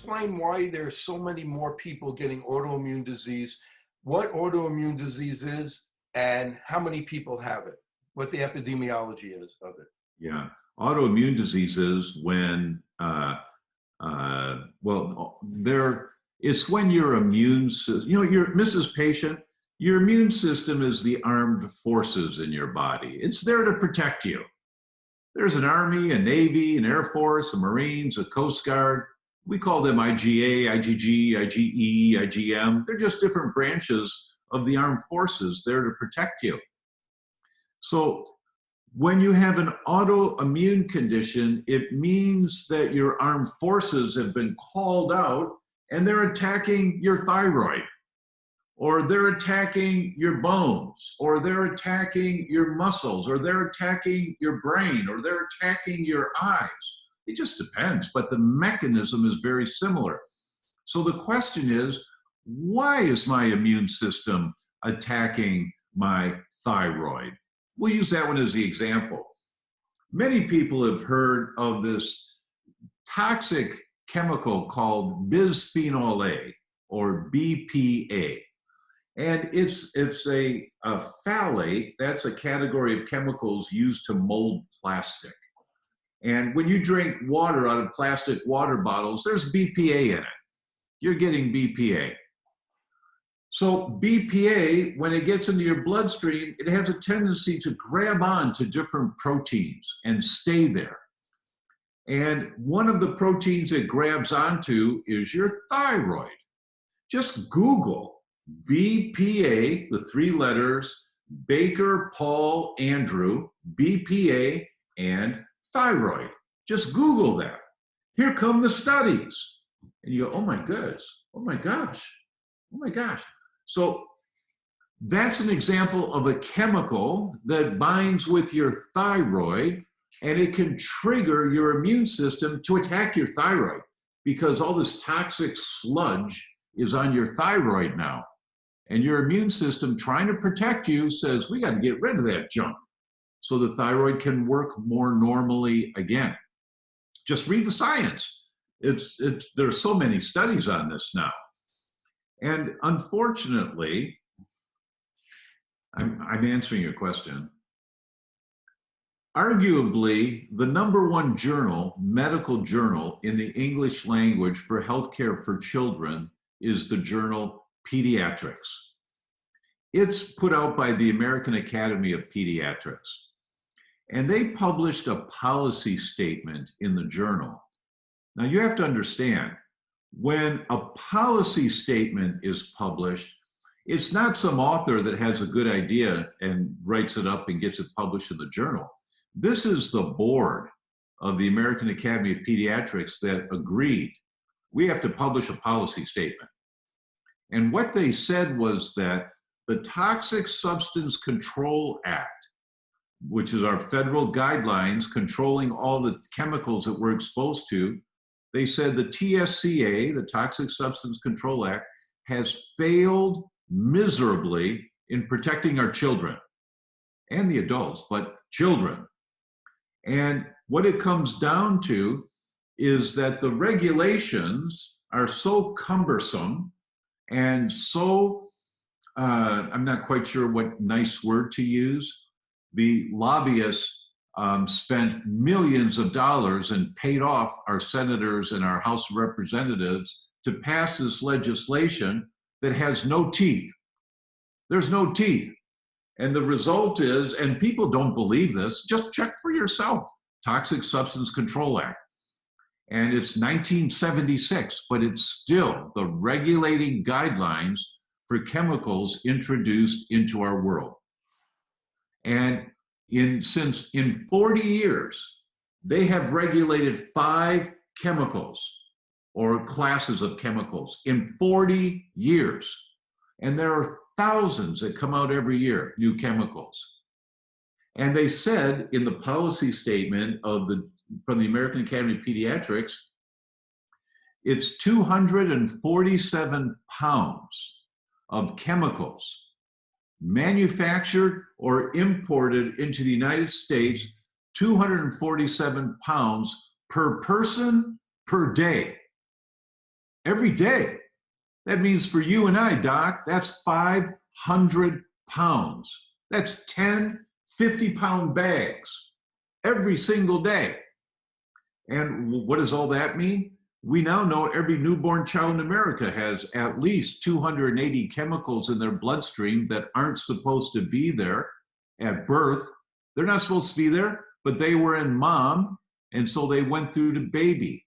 explain why there's so many more people getting autoimmune disease, what autoimmune disease is, and how many people have it, what the epidemiology is of it? Yeah, autoimmune diseases when it's when your immune system, your Mrs. Patient, your immune system is the armed forces in your body. It's there to protect you. There's an Army, a Navy, an Air Force, a Marines, a Coast Guard. We call them IGA, IGG, IGE, IGM. They're just different branches of the armed forces there to protect you. So when you have an autoimmune condition, it means that your armed forces have been called out and they're attacking your thyroid, or they're attacking your bones, or they're attacking your muscles, or they're attacking your brain, or they're attacking your eyes. It just depends, but the mechanism is very similar. So the question is, why is my immune system attacking my thyroid? We'll use that one as the example. Many people have heard of this toxic chemical called bisphenol A, or BPA. And it's a phthalate. That's a category of chemicals used to mold plastic. And when you drink water out of plastic water bottles, there's BPA in it. You're getting BPA. So BPA, when it gets into your bloodstream, it has a tendency to grab on to different proteins and stay there. And one of the proteins it grabs onto is your thyroid. Just Google BPA, the 3 letters, Baker, Paul, Andrew, BPA, and thyroid. Just Google that. Here come the studies. And you go, oh my goodness, oh my gosh, oh my gosh. So that's an example of a chemical that binds with your thyroid, and it can trigger your immune system to attack your thyroid because all this toxic sludge is on your thyroid now. And your immune system, trying to protect you, says, we got to get rid of that junk so the thyroid can work more normally again. Just read the science. There's so many studies on this now. And unfortunately, I'm answering your question. Arguably, the #1 journal, medical journal in the English language for healthcare for children is the journal Pediatrics. It's put out by the American Academy of Pediatrics. And they published a policy statement in the journal. Now you have to understand, when a policy statement is published, it's not some author that has a good idea and writes it up and gets it published in the journal. This is the board of the American Academy of Pediatrics that agreed we have to publish a policy statement. And what they said was that the Toxic Substance Control Act, which is our federal guidelines controlling all the chemicals that we're exposed to, they said the TSCA, the Toxic Substance Control Act, has failed miserably in protecting our children and the adults, but children. And what it comes down to is that the regulations are so cumbersome and so, I'm not quite sure what nice word to use. The lobbyists spent millions of dollars and paid off our senators and our House of Representatives to pass this legislation that has no teeth. There's no teeth. And the result is, and people don't believe this, just check for yourself, Toxic Substance Control Act. And it's 1976, but it's still the regulating guidelines for chemicals introduced into our world. And in 40 years, they have regulated 5 chemicals or classes of chemicals in 40 years. And there are thousands that come out every year, new chemicals. And they said in the policy statement from the American Academy of Pediatrics, it's 247 pounds of chemicals manufactured or imported into the United States, 247 pounds per person per day. every day. That means for you and I, Doc, that's 500 pounds. That's 10 50-pound bags every single day. And what does all that mean? We now know every newborn child in America has at least 280 chemicals in their bloodstream that aren't supposed to be there at birth. They're not supposed to be there, but they were in mom, and so they went through to baby.